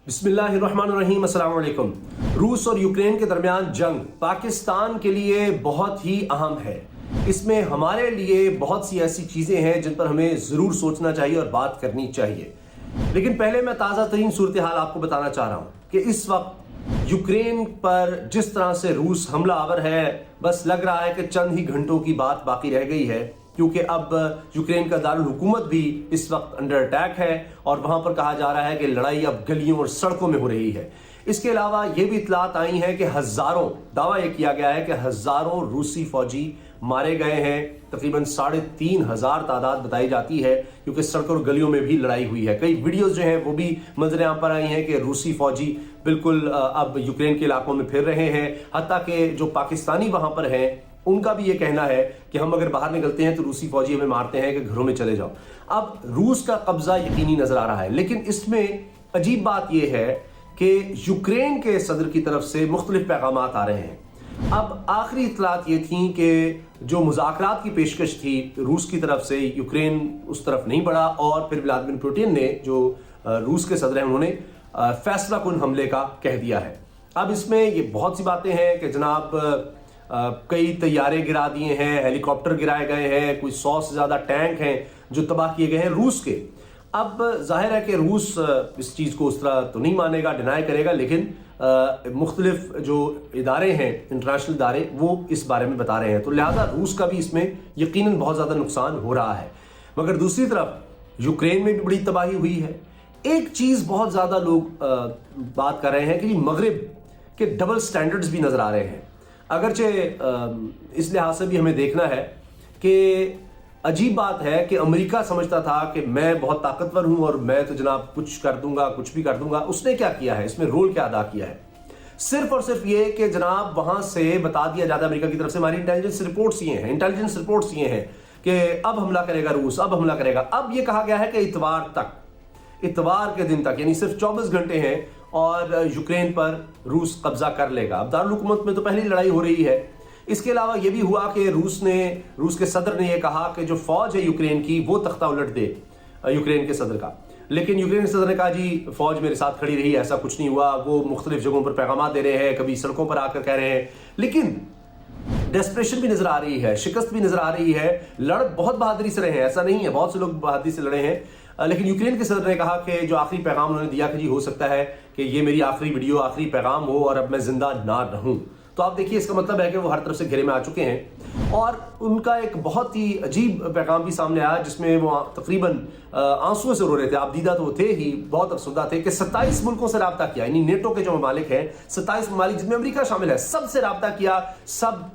बिस्मिल्लाहिर्रहमानिर्रहीम, अस्सलाम वालेकुम। रूस और यूक्रेन के दरमियान जंग पाकिस्तान के लिए बहुत ही अहम है। इसमें हमारे लिए बहुत सी ऐसी चीज़ें हैं जिन पर हमें ज़रूर सोचना चाहिए और बात करनी चाहिए। लेकिन पहले मैं ताज़ा तरीन सूरत हाल आपको बताना चाह रहा हूँ कि इस वक्त यूक्रेन पर जिस तरह से रूस हमलावर है, बस लग रहा है कि चंद ही घंटों की बात बाकी रह गई है, क्योंकि अब यूक्रेन का दारुल हुकूमत भी इस वक्त अंडर अटैक है और वहां पर कहा जा रहा है कि लड़ाई अब गलियों और सड़कों में हो रही है। इसके अलावा ये भी इतलात आई हैं कि दावा यह किया गया है कि हज़ारों रूसी फौजी मारे गए हैं। तकरीबन 3,500 तादाद बताई जाती है, क्योंकि सड़कों और गलियों में भी लड़ाई हुई है। कई वीडियोस जो हैं वो भी मंजर आम पर आई हैं कि रूसी फौजी बिल्कुल अब यूक्रेन के इलाकों में फिर रहे हैं। हत्ता कि जो पाकिस्तानी वहां पर हैं उनका भी ये कहना है कि हम अगर बाहर निकलते हैं तो रूसी फौजी हमें मारते हैं कि घरों में चले जाओ। अब रूस का कब्जा यकीनी नजर आ रहा है, लेकिन इसमें अजीब बात यह है कि यूक्रेन के सदर की तरफ से मुख्तलिफ पैगाम आ रहे हैं। अब आखिरी इतलात ये थी कि जो मुज़ाकरात की पेशकश थी रूस की तरफ से, यूक्रेन उस तरफ नहीं बढ़ा और फिर व्लादिमीर पुतिन ने, जो रूस के सदर हैं, उन्होंने फैसला कुन हमले का कह दिया है। अब इसमें ये बहुत सी बातें हैं कि जनाब कई तैयारे गिरा दिए हैं, हेलीकॉप्टर गिराए गए हैं, कोई 100 से ज़्यादा टैंक हैं जो तबाह किए गए हैं रूस के। अब जाहिर है कि रूस इस चीज़ को उस तरह तो नहीं मानेगा, डिनाई करेगा, लेकिन मुख्तलिफ जो इदारे हैं, इंटरनेशनल इदारे, वो इस बारे में बता रहे हैं। तो लिहाजा रूस का भी इसमें यकीनन बहुत ज़्यादा नुकसान हो रहा है। मगर दूसरी तरफ यूक्रेन में भी बड़ी तबाही हुई है। एक चीज़ बहुत ज़्यादा लोग बात कर रहे हैं कि मगरिब के डबल स्टैंडर्ड्स भी नज़र आ रहे हैं। अगरचे इस लिहाज से भी हमें देखना है कि अजीब बात है कि अमेरिका समझता था कि मैं बहुत ताकतवर हूं और मैं तो जनाब कुछ कर दूंगा, कुछ भी कर दूंगा। उसने क्या किया है, इसमें रोल क्या अदा किया है? सिर्फ और सिर्फ ये कि जनाब वहां से बता दिया जाता है अमेरिका की तरफ से, हमारी इंटेलिजेंस रिपोर्ट्स ये हैं कि अब हमला करेगा रूस, अब हमला करेगा। अब ये कहा गया है कि इतवार के दिन तक, यानी सिर्फ 24 घंटे हैं और यूक्रेन पर रूस कब्जा कर लेगा। अब दारुल हुकूमत में तो पहली लड़ाई हो रही है। इसके अलावा यह भी हुआ कि रूस के सदर ने यह कहा कि जो फौज है यूक्रेन की वो तख्ता उलट दे यूक्रेन के सदर का। लेकिन यूक्रेन के सदर ने कहा जी फौज मेरे साथ खड़ी रही, ऐसा कुछ नहीं हुआ। वो मुख्तलिफ जगहों पर पैगाम दे रहे हैं, कभी सड़कों पर आकर कह रहे हैं, लेकिन डेस्परेशन भी नजर आ रही है, शिकस्त भी नजर आ रही है। लड़ बहुत बहादुरी से रहे हैं, ऐसा नहीं है, बहुत से लोग बहादुरी से लड़े हैं। लेकिन यूक्रेन के सदर ने कहा कि जो आखिरी पैगाम उन्होंने दिया कि जी हो सकता है कि ये मेरी आखिरी वीडियो, आखिरी पैगाम हो और अब मैं जिंदा ना रहूं। तो आप देखिए, इसका मतलब है कि वो हर तरफ से घेरे में आ चुके हैं। और उनका एक बहुत ही अजीब पैगाम भी सामने आया जिसमें वो तकरीबन आंसुओं से रो रहे थे। आप दीदा तो थे ही, बहुत अफसरदा थे कि 27 मुल्कों से रब्ता किया, यानी नेटो के जो ममालिक हैं 27 ममालिक जिसमें अमेरिका शामिल है, सबसे रब्ता किया, सब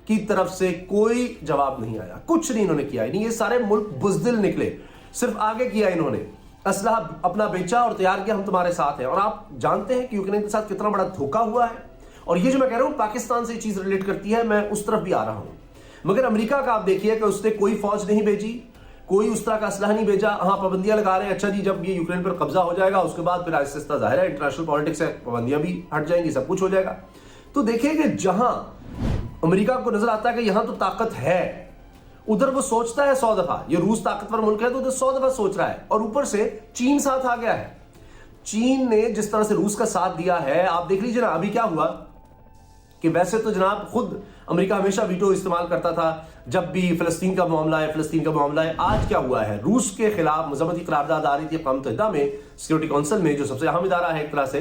की तरफ से कोई जवाब नहीं आया, कुछ नहीं इन्होंने किया। यानी ये सारे मुल्क बुज़दिल निकले, सिर्फ आगे किया इन्होंने, असलहा अपना बेचा और तैयार किया, हम तुम्हारे साथ हैं। और आप जानते हैं कि यूक्रेन के साथ कितना बड़ा धोखा हुआ है। और ये जो मैं कह रहा हूं पाकिस्तान से ये चीज रिलेट करती है, मैं उस तरफ भी आ रहा हूं। मगर अमेरिका का आप देखिए कि उसने कोई फौज नहीं भेजी, कोई उस तरह का असलहा नहीं भेजा। हाँ, पाबंदियां लगा रहे हैं, अच्छा जी जब ये यूक्रेन पर कब्जा हो जाएगा उसके बाद फिर आहिस्ता जाहिर है इंटरनेशनल पॉलिटिक्स है, पाबंदियां भी हट जाएंगी, सब कुछ हो जाएगा। तो देखिए कि जहां अमेरिका को नजर आता है कि यहां तो ताकत है, उधर वो सोचता है 100 दफा, ये रूस ताकतवर मुल्क है तो उधर 100 दफा सोच रहा है। और ऊपर से चीन साथ आ गया है। चीन ने जिस तरह से रूस का साथ दिया है, आप देख लीजिए ना अभी क्या हुआ कि वैसे तो जनाब खुद अमेरिका हमेशा वीटो इस्तेमाल करता था जब भी फिलिस्तीन का मामला है। आज क्या हुआ है, रूस के खिलाफ मजम्मती करारदाद आ रही थी अक़वाम मुत्तहिदा में, सिक्योरिटी काउंसिल में, जो सबसे अहम इदारा है एक तरह से,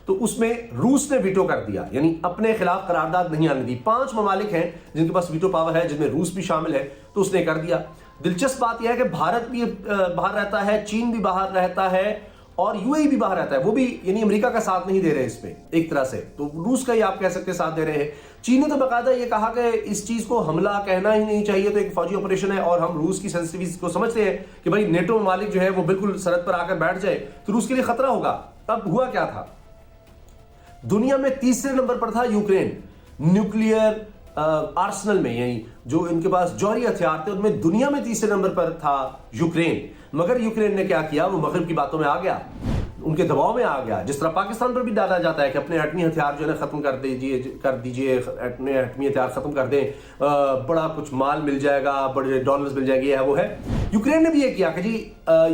तो उसमें रूस ने वीटो कर दिया, यानी अपने खिलाफ करारदाद नहीं आने दी। 5 ममालिक हैं जिनके पास वीटो पावर है, जिनमें रूस भी शामिल है, तो उसने कर दिया। दिलचस्प बात यह है कि भारत भी बाहर रहता है, चीन भी बाहर रहता है और यूएई भी बाहर रहता है, वो भी यानी अमेरिका का साथ नहीं दे रहे इसमें एक तरह से, तो रूस का ही आप कह सकते हैं साथ दे रहे हैं। चीन ने तो बाकायदा ये कहा कि इस चीज को हमला कहना ही नहीं चाहिए, तो एक फौजी ऑपरेशन है और हम रूस की सेंसिटिविटीज को समझते हैं कि भाई नेटो मालिक जो है वो बिल्कुल सरहद पर आकर बैठ जाए तो रूस के लिए खतरा होगा। अब हुआ क्या था, दुनिया में तीसरे नंबर पर था यूक्रेन न्यूक्लियर आर्सेनल में, यानी जो इनके पास जौहरी हथियार थे उनमें दुनिया में तीसरे नंबर पर था यूक्रेन। मगर यूक्रेन ने क्या किया, वो मगरिब की बातों में आ गया, उनके दबाव में आ गया। जिस तरह पाकिस्तान पर भी डाला जाता है कि अपने एटमी हथियार जो है खत्म कर दीजिए, अपने एटमी हथियार खत्म कर दें, बड़ा कुछ माल मिल जाएगा, बड़े डॉलर्स मिल जाएंगे, वो है। यूक्रेन ने भी ये किया कि जी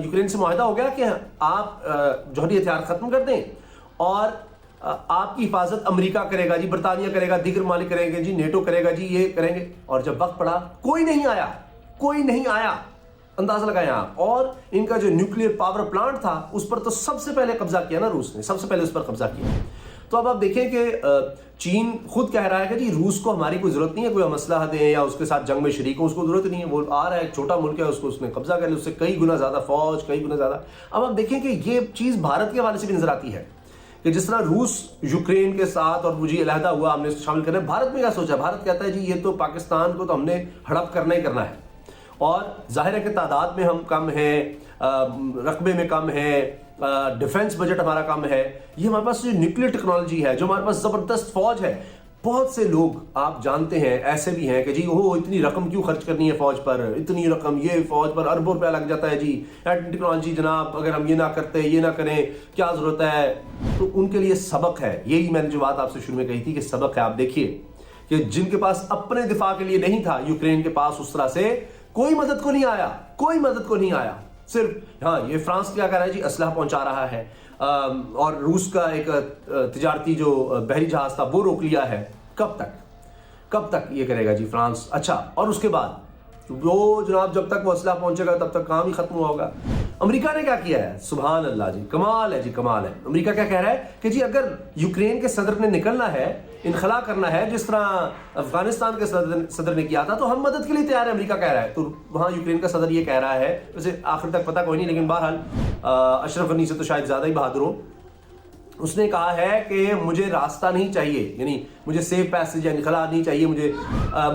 यूक्रेन से मुआहदा हो गया कि आप जौहरी हथियार खत्म कर दें اور آپ کی حفاظت امریکہ کرے گا جی، برطانیہ کرے گا، دیگر ممالک کریں گے جی، نیٹو کرے گا جی، یہ کریں گے. اور جب وقت پڑا کوئی نہیں آیا. اندازہ لگائیں آپ. اور ان کا جو نیوکلیر پاور پلانٹ تھا اس پر تو سب سے پہلے قبضہ کیا نا روس نے، سب سے پہلے اس پر قبضہ کیا. تو اب آپ دیکھیں کہ چین خود کہہ رہا ہے کہ جی روس کو ہماری کوئی ضرورت نہیں ہے، کوئی ہم اسلحہ دیں یا اس کے ساتھ جنگ میں شریک ہوں، اس کو ضرورت نہیں ہے. وہ آ رہا ہے، ایک چھوٹا ملک ہے، اس نے قبضہ کر لیا، اس سے کئی گنا زیادہ فوج، کئی گنا زیادہ. اب آپ دیکھیں کہ یہ چیز بھارت کے حوالے سے بھی نظر آتی ہے کہ جس طرح روس یوکرین کے ساتھ اور مجھے علیحدہ ہوا ہم نے شامل کرنا ہے. بھارت میں کیا سوچا؟ بھارت کہتا ہے جی یہ تو پاکستان کو تو ہم نے ہڑپ کرنا ہی کرنا ہے. اور ظاہر ہے کہ تعداد میں ہم کم ہیں، رقبے میں کم ہیں، ڈیفنس بجٹ ہمارا کم ہے. یہ ہمارے پاس جو نیوکلیر ٹیکنالوجی ہے، جو ہمارے پاس زبردست فوج ہے. بہت سے لوگ آپ جانتے ہیں ایسے بھی ہیں کہ جی وہ اتنی رقم کیوں خرچ کرنی ہے فوج پر، اتنی رقم، یہ فوج پر اربوں روپیہ لگ جاتا ہے جی، ایٹمی ٹیکنالوجی جناب اگر ہم یہ نہ کرتے، یہ نہ کریں، کیا ضرورت ہے. تو ان کے لیے سبق ہے. یہی میں نے جو بات آپ سے شروع میں کہی تھی کہ سبق ہے. آپ دیکھیے کہ جن کے پاس اپنے دفاع کے لیے نہیں تھا، یوکرین کے پاس اس طرح سے کوئی مدد کو نہیں آیا. صرف ہاں یہ فرانس کیا کر رہا ہے جی، اسلحہ پہنچا رہا ہے، اور روس کا ایک تجارتی جو بحری جہاز تھا وہ روک لیا ہے. کب تک یہ کرے گا جی فرانس؟ اچھا، اور اس کے بعد وہ جناب جب تک وہ اسلحہ پہنچے گا تب تک کام ہی ختم ہوا ہوگا. امریکہ نے کیا کیا ہے؟ سبحان اللہ جی، کمال ہے جی، کمال ہے. امریکہ کیا کہہ رہا ہے کہ جی اگر یوکرین کے صدر نے نکلنا ہے، انخلا کرنا ہے جس طرح افغانستان کے صدر نے کیا تھا، تو ہم مدد کے لیے تیار ہے. امریکہ کہہ رہا ہے. تو وہاں یوکرین کا صدر یہ کہہ رہا ہے، ویسے آخر تک پتہ کوئی نہیں، لیکن بہرحال اشرف غنی سے تو شاید زیادہ ہی بہادر ہو. اس نے کہا ہے کہ مجھے راستہ نہیں چاہیے، یعنی مجھے سیف پیسج یا انخلا نہیں چاہیے،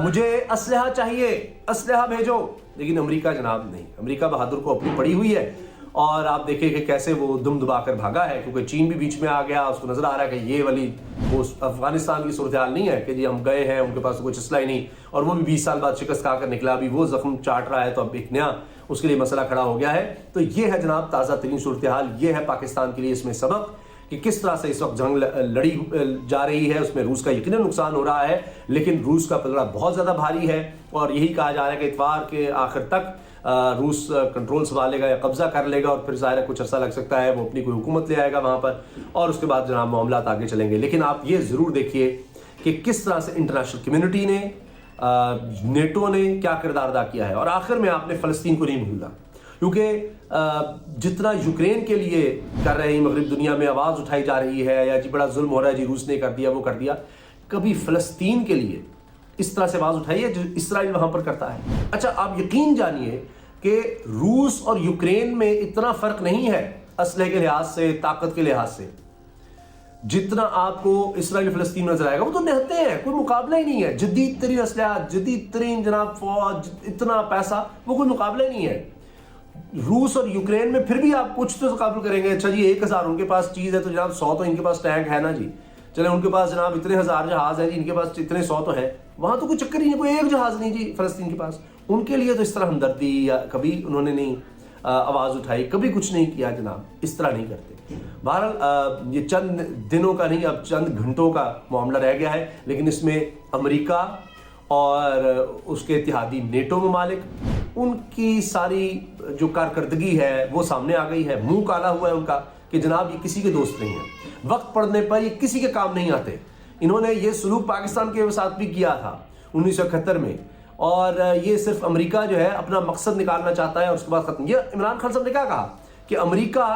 مجھے اسلحہ چاہیے، اسلحہ بھیجو. لیکن امریکہ جناب نہیں، امریکہ بہادر کو اپنی پڑی ہوئی ہے. اور آپ دیکھیں کہ کیسے وہ دم دبا کر بھاگا ہے، کیونکہ چین بھی بیچ میں آ گیا. اس کو نظر آ رہا ہے کہ یہ والی وہ افغانستان کی صورتحال نہیں ہے کہ جی ہم گئے ہیں، ان کے پاس کچھ اسلحہ ہی نہیں، اور وہ بھی 20 سال بعد شکست کھا کر نکلا، ابھی وہ زخم چاٹ رہا ہے. تو اب ایک نیا اس کے لیے مسئلہ کھڑا ہو گیا ہے. تو یہ ہے جناب تازہ ترین صورتحال. یہ ہے پاکستان کے لیے اس میں سبق کہ کس طرح سے اس وقت جنگ لڑی جا رہی ہے. اس میں روس کا یقیناً نقصان ہو رہا ہے، لیکن روس کا پلڑا بہت زیادہ بھاری ہے. اور یہی کہا جا رہا ہے کہ اتوار کے آخر تک روس کنٹرول سنبھالے گا یا قبضہ کر لے گا، اور پھر ظاہر ہے کچھ عرصہ لگ سکتا ہے، وہ اپنی کوئی حکومت لے آئے گا وہاں پر، اور اس کے بعد جناب معاملات آگے چلیں گے. لیکن آپ یہ ضرور دیکھیے کہ کس طرح سے انٹرنیشنل کمیونٹی نے، نیٹو نے کیا کردار ادا کیا ہے. اور آخر میں آپ نے فلسطین کو نہیں بھولا، کیونکہ جتنا یوکرین کے لیے کر رہے ہیں مغرب دنیا میں آواز اٹھائی جا رہی ہے، یا جی بڑا ظلم ہو رہا ہے جی روس نے کر دیا وہ کر دیا، کبھی فلسطین کے لیے اس طرح سے آواز اٹھائی ہے جو اسرائیل وہاں پر کرتا ہے. اچھا، آپ یقین جانیے کہ روس اور یوکرین میں اتنا فرق نہیں ہے اسلحے کے لحاظ سے، طاقت کے لحاظ سے، جتنا آپ کو اسرائیل فلسطین میں نظر آئے گا. وہ تو نہتے ہیں، کوئی مقابلہ ہی نہیں ہے. جدید ترین اسلحہ، جدید ترین جناب فوج، اتنا پیسہ، وہ کوئی مقابلہ ہی نہیں ہے. روس اور یوکرین میں پھر بھی آپ کچھ تو تقابل کریں گے. اچھا جی 1000 ان کے پاس چیز ہے تو جناب 100 تو ان کے پاس ٹینک ہے نا جی، چلے ان کے پاس جناب اتنے ہزار جہاز ہیں جی، ان کے پاس اتنے 100 تو ہیں. وہاں تو کوئی چکر ہی نہیں، کوئی ایک جہاز نہیں جی فلسطین کے پاس. ان کے لیے تو اس طرح ہمدردی یا کبھی انہوں نے نہیں آواز اٹھائی، کبھی کچھ نہیں کیا جناب. اس طرح نہیں کرتے. بہرحال یہ چند دنوں کا نہیں، اب چند گھنٹوں کا معاملہ رہ گیا ہے. لیکن اس میں امریکہ اور اس کے اتحادی نیٹو ممالک، ان کی ساری جو کارکردگی ہے وہ سامنے آ گئی ہے. منہ کالا ہوا ہے ان کا کہ جناب یہ کسی کے دوست نہیں ہیں، وقت پڑنے پر یہ کسی کے کام نہیں آتے. انہوں نے یہ سلوک پاکستان کے ساتھ بھی کیا تھا 1971 میں، اور یہ صرف امریکہ جو ہے اپنا مقصد نکالنا چاہتا ہے اور اس کے بعد ختم. یہ عمران خان صاحب نے کیا کہا کہ امریکہ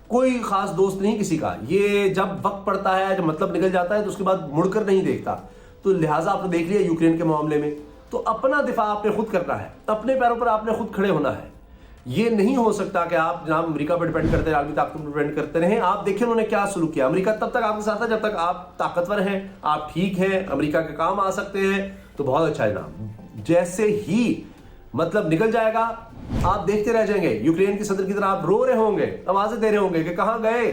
کوئی خاص دوست نہیں کسی کا، یہ جب وقت پڑتا ہے، جب مطلب نکل جاتا ہے تو اس کے بعد مڑ کر نہیں دیکھتا. تو لہٰذا آپ نے دیکھ لیا یوکرین کے معاملے میں، تو اپنا دفاع آپ نے خود کرنا ہے، اپنے پیروں پر آپ نے خود کھڑے ہونا ہے. یہ نہیں ہو سکتا کہ آپ جناب امریکہ پر ڈیپینڈ کرتے رہیں، عالمی طاقت پر ڈیپینڈ کرتے رہیں. آپ دیکھیں انہوں نے کیا سلوک کیا. امریکہ تب تک آپ کے ساتھ ہے جب تک آپ طاقتور ہیں، آپ ٹھیک ہیں، امریکہ کے کام آ سکتے ہیں، تو بہت اچھا ہے جناب. جیسے ہی مطلب نکل جائے گا آپ دیکھتے رہ جائیں گے. یوکرین کے صدر کی طرح آپ رو رہے ہوں گے، آوازیں دے رہے ہوں گے کہ کہاں گئے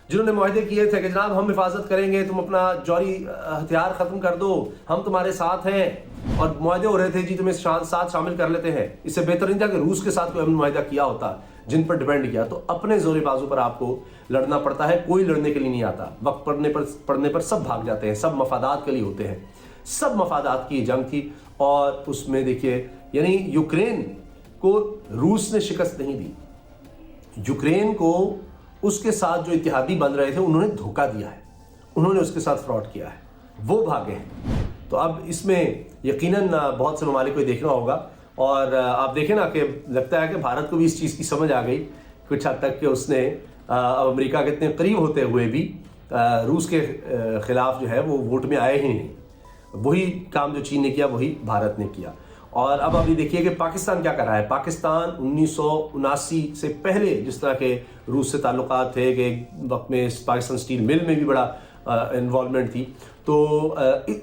جنہوں نے معاہدے کیے تھے کہ جناب ہم حفاظت کریں گے، تم اپنا جوہری ہتھیار ختم کر دو، ہم تمہارے ساتھ ہیں. اور معاہدے ہو رہے تھے جی تمہیں ساتھ شامل کر لیتے ہیں. اس سے بہتر نہیں تھا کہ روس کے ساتھ کوئی امن معاہدہ کیا ہوتا جن پر ڈیپینڈ کیا. تو اپنے زور بازو پر آپ کو لڑنا پڑتا ہے، کوئی لڑنے کے لیے نہیں آتا. وقت پڑنے پر سب بھاگ جاتے ہیں، سب مفادات کے لیے ہوتے ہیں. سب مفادات کی جنگ تھی، اور اس میں دیکھیے یعنی یوکرین کو روس نے شکست نہیں دی. یوکرین کو उसके साथ जो इत्तेहादी बन रहे थे उन्होंने धोखा दिया है, उन्होंने उसके साथ फ्रॉड किया है, वो भागे हैं। तो अब इसमें यकीनन बहुत से ममालिक को देखना होगा। और आप देखें ना कि लगता है कि भारत को भी इस चीज़ की समझ आ गई कुछ हद तक कि उसने अब अमेरिका के इतने करीब होते हुए भी रूस के ख़िलाफ़ जो है वो वोट में आए ही नहीं। वही काम जो चीन ने किया वही भारत ने किया। और अब अभी देखिए कि पाकिस्तान क्या कर रहा है। पाकिस्तान 1979 से पहले जिस तरह के रूस से ताल्लुकात थे कि वक्त में पाकिस्तान स्टील मिल में भी बड़ा इन्वॉल्वमेंट थी, तो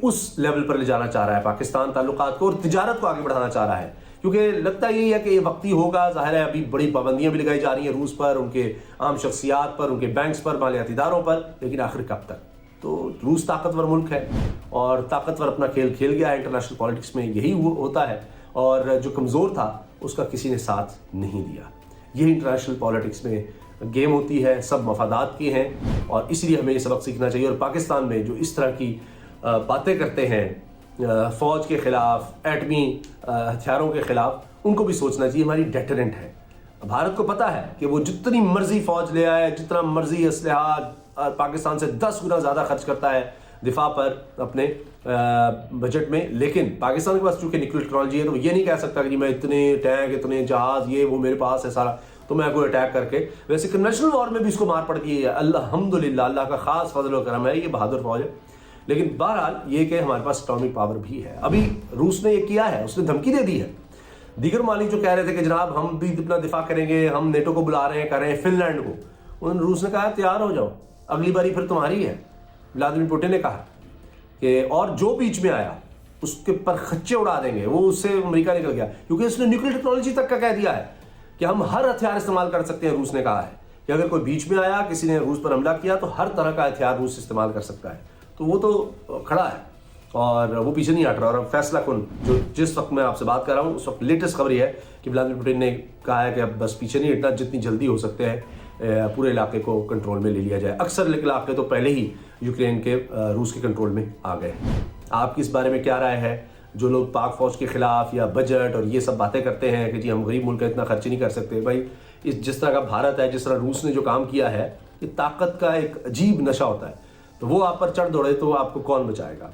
उस लेवल पर ले जाना चाह रहा है पाकिस्तान ताल्लुकात को, और तिजारत को आगे बढ़ाना चाह रहा है। क्योंकि लगता यही है कि ये वक्ती होगा। ज़ाहिर है अभी बड़ी पाबंदियां भी लगाई जा रही हैं रूस पर, उनके आम शख्सियात पर, उनके बैंक्स पर, मालियाती इदारों पर, लेकिन आखिर कब तक। तो रूस ताकतवर मुल्क है और ताकतवर अपना खेल खेल गया है। इंटरनेशनल पॉलिटिक्स में यही होता है, और जो कमज़ोर था उसका किसी ने साथ नहीं दिया। यही इंटरनेशनल पॉलिटिक्स में गेम होती है, सब मफादात की हैं, और इसलिए हमें ये सबक सीखना चाहिए। और पाकिस्तान में जो इस तरह की बातें करते हैं फ़ौज के ख़िलाफ़, एटमी हथियारों के ख़िलाफ़, उनको भी सोचना चाहिए हमारी डेटरेंट है। भारत को पता है कि वो जितनी मर्जी फ़ौज ले आए, जितना मर्जी असलहा पाकिस्तान से 10 गुना ज़्यादा खर्च करता है दिफा पर अपने बजट में, लेकिन पाकिस्तान के पास चूँकि न्यूक्लियर टेक्नोलॉजी है तो ये नहीं कह सकता कि मैं इतने टैंक, इतने जहाज़, ये वो मेरे पास है सारा, तो मैं कोई अटैक करके। वैसे कन्वेंशनल वॉर में भी इसको मार पड़ती है, अल्हम्दुलिल्लाह, अल्लाह का खास फजल व करम है, ये बहादुर फौज है। लेकिन बहरहाल ये कि हमारे पास एटॉमिक पावर भी है। अभी रूस ने ये किया है, उसने धमकी दे दी है। दीगर मालिक जो कह रहे थे कि जनाब हम भी अपना दिफा करेंगे, हम नेटो को बुला रहे हैं, कर रहे हैं, फिनलैंड को, उन्होंने रूस ने कहा तैयार हो जाओ, अगली बारी फिर तुम्हारी है। व्लादिमीर पुतिन ने कहा कि और जो बीच में आया उसके पर खच्चे उड़ा देंगे। वो उससे अमेरिका निकल गया क्योंकि उसने न्यूक्लियर टेक्नोलॉजी तक का कह दिया है कि हम हर हथियार इस्तेमाल कर सकते हैं। रूस ने कहा है कि अगर कोई बीच में आया, किसी ने रूस पर हमला किया, तो हर तरह का हथियार रूस इस्तेमाल कर सकता है। तो वो तो खड़ा है और वो पीछे नहीं हट रहा। और फैसला कौन, जो जिस वक्त मैं आपसे बात कर रहा हूँ उस वक्त लेटेस्ट खबर ये है कि व्लादिमीर पुतिन ने कहा है कि अब बस पीछे नहीं हटना, जितनी जल्दी हो सकते हैं पूरे इलाके को कंट्रोल में ले लिया जाए। अक्सर इलाके तो पहले ही यूक्रेन के रूस के कंट्रोल में आ गए हैं। आपकी इस बारे में क्या राय है? जो लोग पाक फौज के खिलाफ या बजट और ये सब बातें करते हैं कि जी हम गरीब मुल्क है, इतना खर्च नहीं कर सकते, भाई इस जिस तरह का भारत है, जिस तरह रूस ने जो काम किया है, ये ताकत का एक अजीब नशा होता है। तो वो आप पर चढ़ दौड़े तो आपको कौन बचाएगा?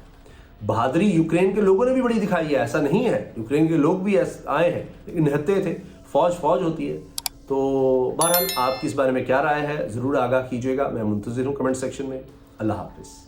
बहादुरी यूक्रेन के लोगों ने भी बड़ी दिखाई है, ऐसा नहीं है। यूक्रेन के लोग भी आए हैं लेकिन निहत्ते थे। फौज होती है। तो बहरहाल आपकी इस बारे में क्या राय है ज़रूर आगाह कीजिएगा। मैं मुंतज़िर हूँ कमेंट सेक्शन में। अल्लाह हाफ़िज़।